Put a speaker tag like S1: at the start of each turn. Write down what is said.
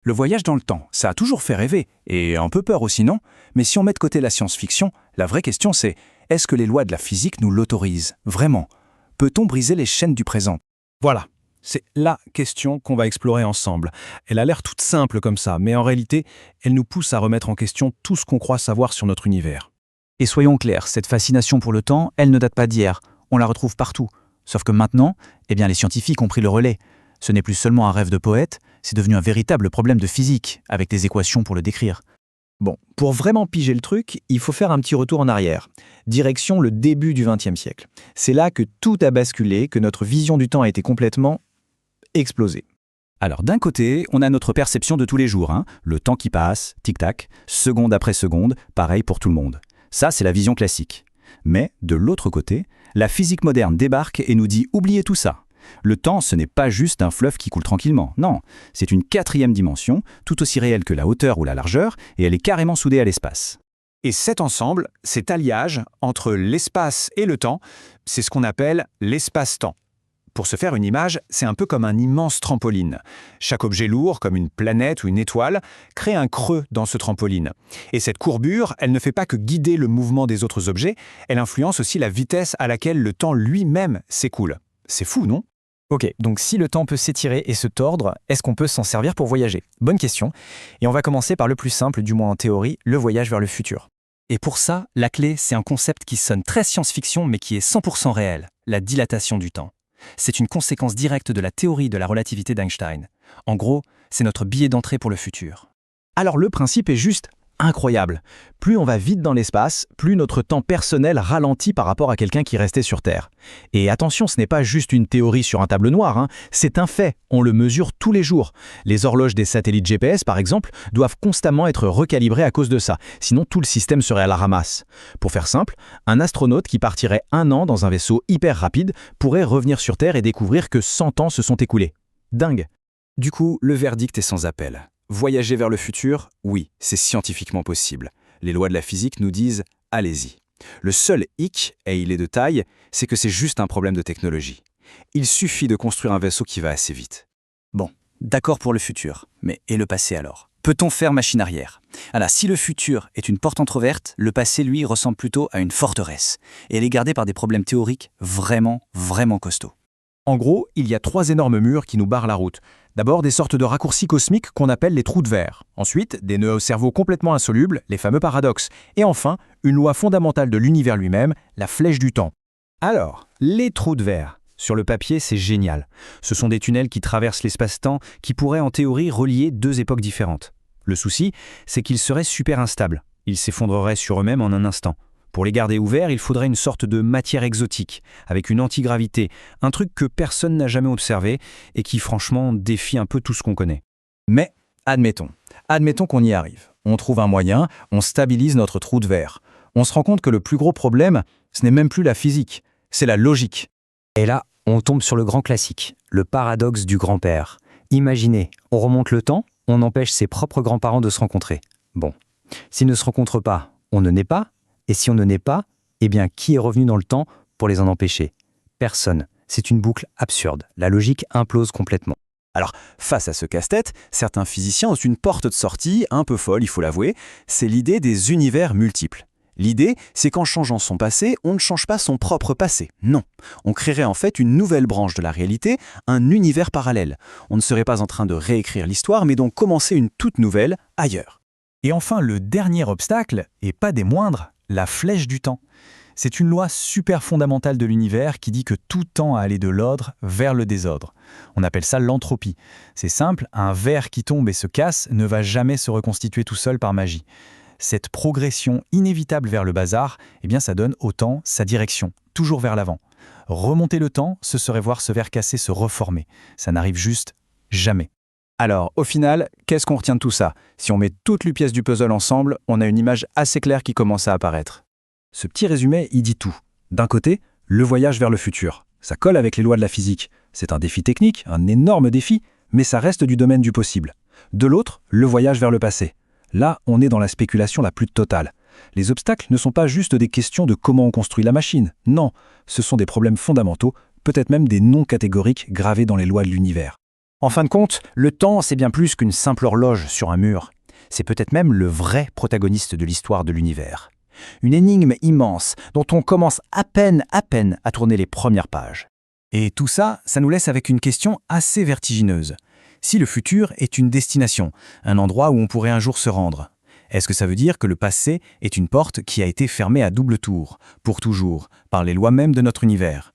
S1: Le voyage dans le temps, ça a toujours fait rêver, et un peu peur aussi, non? Mais si on met de côté la science-fiction, la vraie question c'est, est-ce que les lois de la physique nous l'autorisent? Vraiment? Peut-on briser les chaînes du présent?
S2: Voilà, c'est la question qu'on va explorer ensemble. Elle a l'air toute simple comme ça, mais en réalité, elle nous pousse à remettre en question tout ce qu'on croit savoir sur notre univers.
S3: Et soyons clairs, cette fascination pour le temps, elle ne date pas d'hier. On la retrouve partout. Sauf que maintenant, les scientifiques ont pris le relais. Ce n'est plus seulement un rêve de poète, c'est devenu un véritable problème de physique, avec des équations pour le décrire.
S4: Bon, pour vraiment piger le truc, il faut faire un petit retour en arrière. Direction le début du XXe siècle. C'est là que tout a basculé, que notre vision du temps a été complètement explosée.
S3: Alors d'un côté, on a notre perception de tous les jours, le temps qui passe, tic-tac, seconde après seconde, pareil pour tout le monde. Ça, c'est la vision classique. Mais, de l'autre côté, la physique moderne débarque et nous dit « oubliez tout ça ». Le temps, ce n'est pas juste un fleuve qui coule tranquillement, non, c'est une quatrième dimension, tout aussi réelle que la hauteur ou la largeur, et elle est carrément soudée à l'espace.
S5: Et cet ensemble, cet alliage entre l'espace et le temps, c'est ce qu'on appelle l'espace-temps. Pour se faire une image, c'est un peu comme un immense trampoline. Chaque objet lourd, comme une planète ou une étoile, crée un creux dans ce trampoline. Et cette courbure, elle ne fait pas que guider le mouvement des autres objets, elle influence aussi la vitesse à laquelle le temps lui-même s'écoule. C'est fou, non ?
S4: Ok, donc si le temps peut s'étirer et se tordre, est-ce qu'on peut s'en servir pour voyager? Bonne question. Et on va commencer par le plus simple, du moins en théorie, le voyage vers le futur.
S6: Et pour ça, la clé, c'est un concept qui sonne très science-fiction mais qui est 100% réel, la dilatation du temps. C'est une conséquence directe de la théorie de la relativité d'Einstein. En gros, c'est notre billet d'entrée pour le futur.
S4: Alors le principe est juste incroyable. Plus on va vite dans l'espace, plus notre temps personnel ralentit par rapport à quelqu'un qui restait sur Terre. Et attention, ce n'est pas juste une théorie sur un tableau noir, c'est un fait, on le mesure tous les jours. Les horloges des satellites GPS, par exemple, doivent constamment être recalibrées à cause de ça, sinon tout le système serait à la ramasse. Pour faire simple, un astronaute qui partirait 1 an dans un vaisseau hyper rapide pourrait revenir sur Terre et découvrir que 100 ans se sont écoulés. Dingue!
S1: Du coup, le verdict est sans appel. Voyager vers le futur, oui, c'est scientifiquement possible. Les lois de la physique nous disent « allez-y ». Le seul hic, et il est de taille, c'est que c'est juste un problème de technologie. Il suffit de construire un vaisseau qui va assez vite.
S3: Bon, d'accord pour le futur, mais et le passé alors? Peut-on faire machine arrière? Alors, si le futur est une porte entrouverte, le passé, lui, ressemble plutôt à une forteresse. Et elle est gardée par des problèmes théoriques vraiment, vraiment costauds.
S4: En gros, il y a 3 énormes murs qui nous barrent la route. D'abord, des sortes de raccourcis cosmiques qu'on appelle les trous de verre. Ensuite, des nœuds au cerveau complètement insolubles, les fameux paradoxes. Et enfin, une loi fondamentale de l'univers lui-même, la flèche du temps. Alors, les trous de verre. Sur le papier, c'est génial. Ce sont des tunnels qui traversent l'espace-temps, qui pourraient en théorie relier 2 époques différentes. Le souci, c'est qu'ils seraient super instables. Ils s'effondreraient sur eux-mêmes en un instant. Pour les garder ouverts, il faudrait une sorte de matière exotique, avec une antigravité, un truc que personne n'a jamais observé et qui franchement défie un peu tout ce qu'on connaît. Mais admettons qu'on y arrive. On trouve un moyen, on stabilise notre trou de verre. On se rend compte que le plus gros problème, ce n'est même plus la physique, c'est la logique.
S7: Et là, on tombe sur le grand classique, le paradoxe du grand-père. Imaginez, on remonte le temps, on empêche ses propres grands-parents de se rencontrer. Bon, s'ils ne se rencontrent pas, on ne naît pas. Et si on ne naît pas, qui est revenu dans le temps pour les en empêcher? Personne. C'est une boucle absurde. La logique implose complètement.
S1: Alors, face à ce casse-tête, certains physiciens ont une porte de sortie, un peu folle, il faut l'avouer, c'est l'idée des univers multiples. L'idée, c'est qu'en changeant son passé, on ne change pas son propre passé. Non. On créerait en fait une nouvelle branche de la réalité, un univers parallèle. On ne serait pas en train de réécrire l'histoire, mais donc commencer une toute nouvelle ailleurs.
S4: Et enfin, le dernier obstacle, et pas des moindres, la flèche du temps. C'est une loi super fondamentale de l'univers qui dit que tout tend à aller de l'ordre vers le désordre. On appelle ça l'entropie. C'est simple, un verre qui tombe et se casse ne va jamais se reconstituer tout seul par magie. Cette progression inévitable vers le bazar, ça donne au temps sa direction, toujours vers l'avant. Remonter le temps, ce serait voir ce verre cassé se reformer. Ça n'arrive juste jamais. Alors, au final, qu'est-ce qu'on retient de tout ça? Si on met toutes les pièces du puzzle ensemble, on a une image assez claire qui commence à apparaître. Ce petit résumé, il dit tout. D'un côté, le voyage vers le futur. Ça colle avec les lois de la physique. C'est un défi technique, un énorme défi, mais ça reste du domaine du possible. De l'autre, le voyage vers le passé. Là, on est dans la spéculation la plus totale. Les obstacles ne sont pas juste des questions de comment on construit la machine. Non, ce sont des problèmes fondamentaux, peut-être même des non catégoriques gravés dans les lois de l'univers.
S2: En fin de compte, le temps, c'est bien plus qu'une simple horloge sur un mur. C'est peut-être même le vrai protagoniste de l'histoire de l'univers. Une énigme immense dont on commence à peine à tourner les premières pages. Et tout ça, ça nous laisse avec une question assez vertigineuse. Si le futur est une destination, un endroit où on pourrait un jour se rendre, est-ce que ça veut dire que le passé est une porte qui a été fermée à double tour, pour toujours, par les lois mêmes de notre univers ?